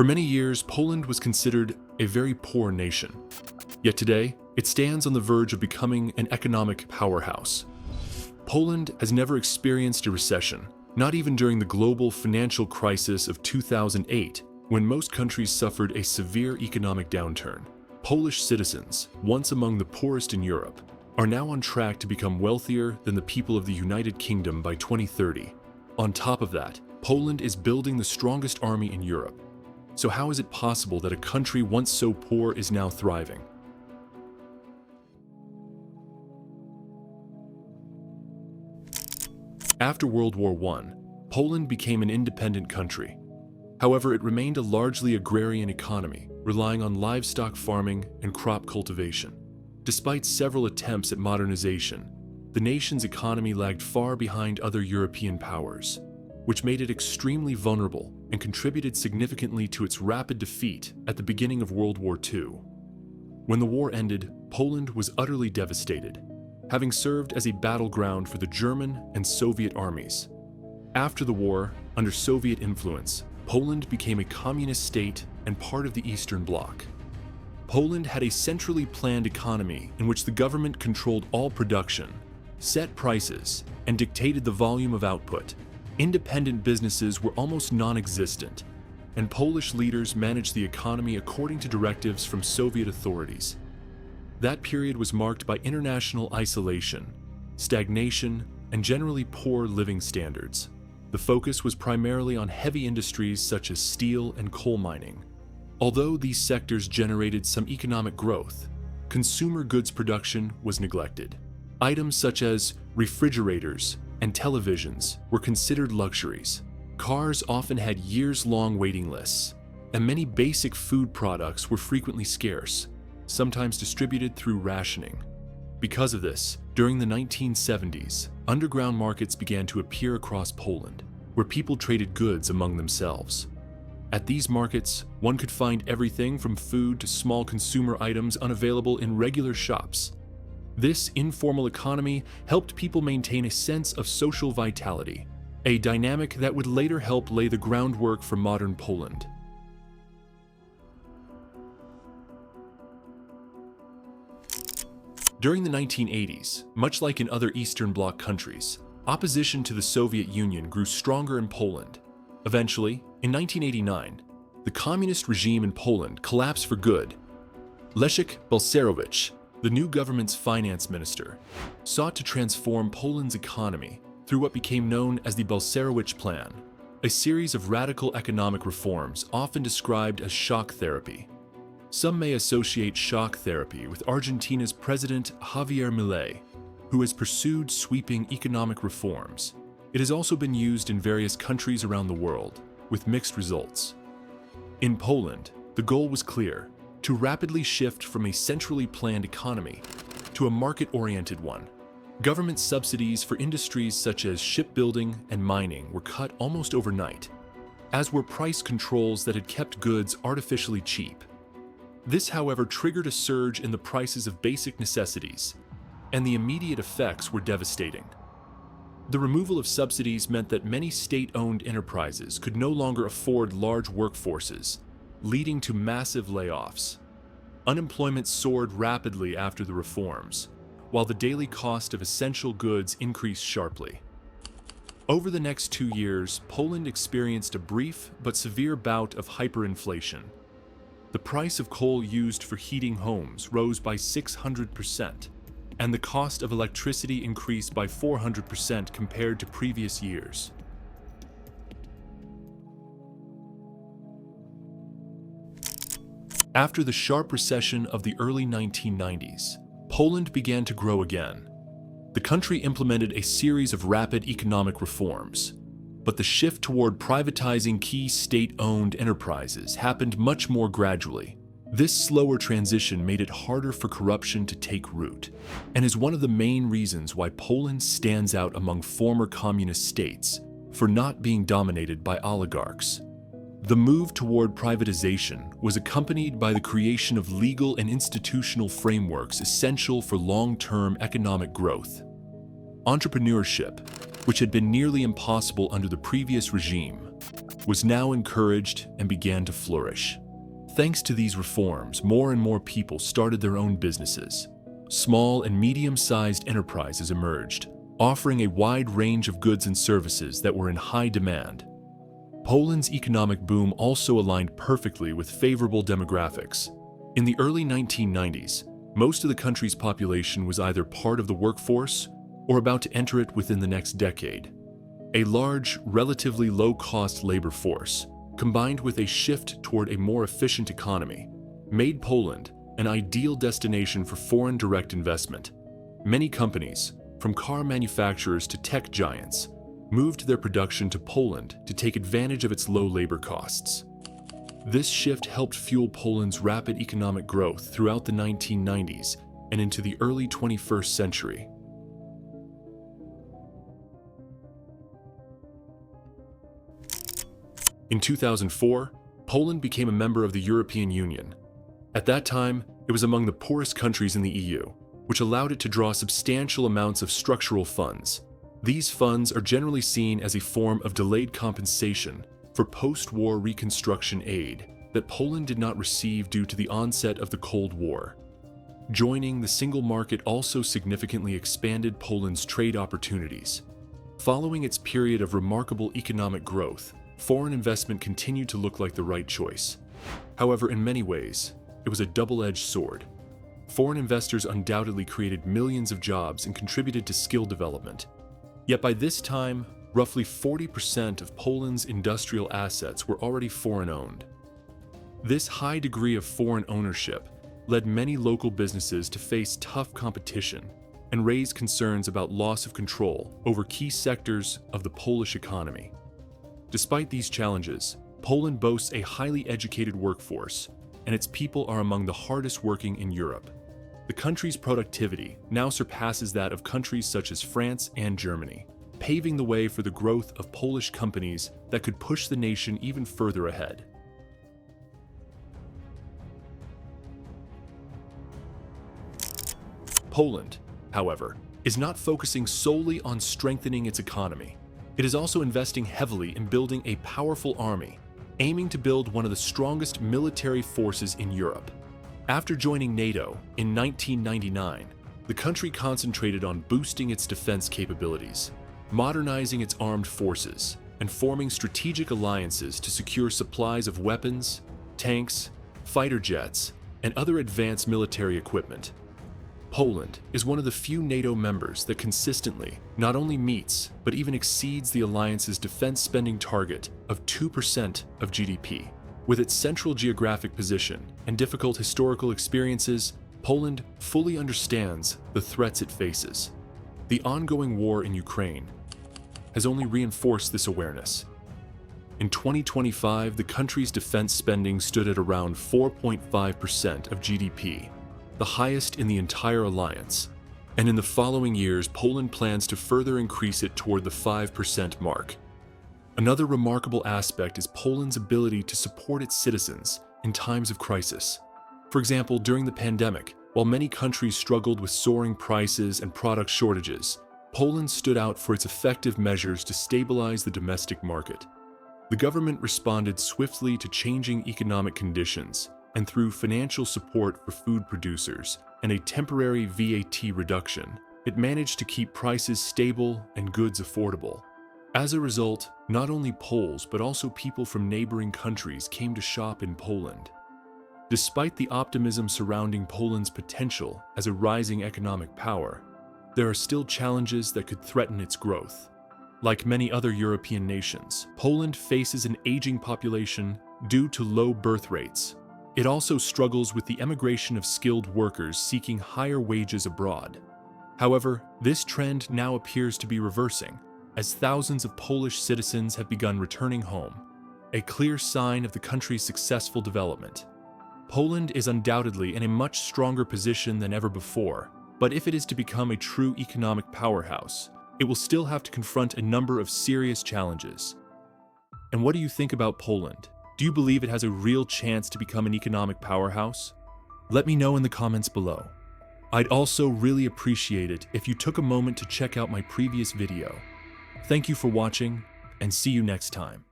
For many years, Poland was considered a very poor nation. Yet today, it stands on the verge of becoming an economic powerhouse. Poland has never experienced a recession, not even during the global financial crisis of 2008, when most countries suffered a severe economic downturn. Polish citizens, once among the poorest in Europe, are now on track to become wealthier than the people of the United Kingdom by 2030. On top of that, Poland is building the strongest army in Europe. So how is it possible that a country once so poor is now thriving? After World War I, Poland became an independent country. However, it remained a largely agrarian economy, relying on livestock farming and crop cultivation. Despite several attempts at modernization, the nation's economy lagged far behind other European powers, which made it extremely vulnerable and contributed significantly to its rapid defeat at the beginning of World War II. When the war ended, Poland was utterly devastated, having served as a battleground for the German and Soviet armies. After the war, under Soviet influence, Poland became a communist state and part of the Eastern Bloc. Poland had a centrally planned economy in which the government controlled all production, set prices, and dictated the volume of output. Independent businesses were almost non-existent, and Polish leaders managed the economy according to directives from Soviet authorities. That period was marked by international isolation, stagnation, and generally poor living standards. The focus was primarily on heavy industries such as steel and coal mining. Although these sectors generated some economic growth, consumer goods production was neglected. Items such as refrigerators and televisions were considered luxuries. Cars often had years-long waiting lists, and many basic food products were frequently scarce, sometimes distributed through rationing. Because of this, during the 1970s, underground markets began to appear across Poland, where people traded goods among themselves. At these markets, one could find everything from food to small consumer items unavailable in regular shops. This informal economy helped people maintain a sense of social vitality, a dynamic that would later help lay the groundwork for modern Poland. During the 1980s, much like in other Eastern Bloc countries, opposition to the Soviet Union grew stronger in Poland. Eventually, in 1989, the communist regime in Poland collapsed for good. Lech Balcerowicz, the new government's finance minister, sought to transform Poland's economy through what became known as the Balcerowicz Plan, a series of radical economic reforms often described as shock therapy. Some may associate shock therapy with Argentina's President Javier Milei, who has pursued sweeping economic reforms. It has also been used in various countries around the world, with mixed results. In Poland, the goal was clear: to rapidly shift from a centrally planned economy to a market-oriented one. Government subsidies for industries such as shipbuilding and mining were cut almost overnight, as were price controls that had kept goods artificially cheap. This, however, triggered a surge in the prices of basic necessities, and the immediate effects were devastating. The removal of subsidies meant that many state-owned enterprises could no longer afford large workforces, leading to massive layoffs. Unemployment soared rapidly after the reforms, while the daily cost of essential goods increased sharply. Over the next 2 years, Poland experienced a brief but severe bout of hyperinflation. The price of coal used for heating homes rose by 600%, and the cost of electricity increased by 400% compared to previous years. After the sharp recession of the early 1990s, Poland began to grow again. The country implemented a series of rapid economic reforms, but the shift toward privatizing key state-owned enterprises happened much more gradually. This slower transition made it harder for corruption to take root, and is one of the main reasons why Poland stands out among former communist states for not being dominated by oligarchs. The move toward privatization was accompanied by the creation of legal and institutional frameworks essential for long-term economic growth. Entrepreneurship, which had been nearly impossible under the previous regime, was now encouraged and began to flourish. Thanks to these reforms, more and more people started their own businesses. Small and medium-sized enterprises emerged, offering a wide range of goods and services that were in high demand. Poland's economic boom also aligned perfectly with favorable demographics. In the early 1990s, most of the country's population was either part of the workforce or about to enter it within the next decade. A large, relatively low-cost labor force, combined with a shift toward a more efficient economy, made Poland an ideal destination for foreign direct investment. Many companies, from car manufacturers to tech giants, moved their production to Poland to take advantage of its low labor costs. This shift helped fuel Poland's rapid economic growth throughout the 1990s and into the early 21st century. In 2004, Poland became a member of the European Union. At that time, it was among the poorest countries in the EU, which allowed it to draw substantial amounts of structural funds. These funds are generally seen as a form of delayed compensation for post-war reconstruction aid that Poland did not receive due to the onset of the Cold War. Joining the single market also significantly expanded Poland's trade opportunities. Following its period of remarkable economic growth, foreign investment continued to look like the right choice. However, in many ways, it was a double-edged sword. Foreign investors undoubtedly created millions of jobs and contributed to skill development. Yet by this time, roughly 40% of Poland's industrial assets were already foreign-owned. This high degree of foreign ownership led many local businesses to face tough competition and raise concerns about loss of control over key sectors of the Polish economy. Despite these challenges, Poland boasts a highly educated workforce, and its people are among the hardest working in Europe. The country's productivity now surpasses that of countries such as France and Germany, paving the way for the growth of Polish companies that could push the nation even further ahead. Poland, however, is not focusing solely on strengthening its economy. It is also investing heavily in building a powerful army, aiming to build one of the strongest military forces in Europe. After joining NATO in 1999, the country concentrated on boosting its defense capabilities, modernizing its armed forces, and forming strategic alliances to secure supplies of weapons, tanks, fighter jets, and other advanced military equipment. Poland is one of the few NATO members that consistently not only meets, but even exceeds the alliance's defense spending target of 2% of GDP. With its central geographic position and difficult historical experiences, Poland fully understands the threats it faces. The ongoing war in Ukraine has only reinforced this awareness. In 2025, the country's defense spending stood at around 4.5% of GDP, the highest in the entire alliance. And in the following years, Poland plans to further increase it toward the 5% mark. Another remarkable aspect is Poland's ability to support its citizens in times of crisis. For example, during the pandemic, while many countries struggled with soaring prices and product shortages, Poland stood out for its effective measures to stabilize the domestic market. The government responded swiftly to changing economic conditions, and through financial support for food producers and a temporary VAT reduction, it managed to keep prices stable and goods affordable. As a result, not only Poles but also people from neighboring countries came to shop in Poland. Despite the optimism surrounding Poland's potential as a rising economic power, there are still challenges that could threaten its growth. Like many other European nations, Poland faces an aging population due to low birth rates. It also struggles with the emigration of skilled workers seeking higher wages abroad. However, this trend now appears to be reversing, as thousands of Polish citizens have begun returning home, a clear sign of the country's successful development. Poland is undoubtedly in a much stronger position than ever before, but if it is to become a true economic powerhouse, it will still have to confront a number of serious challenges. And what do you think about Poland? Do you believe it has a real chance to become an economic powerhouse? Let me know in the comments below. I'd also really appreciate it if you took a moment to check out my previous video. Thank you for watching, and see you next time.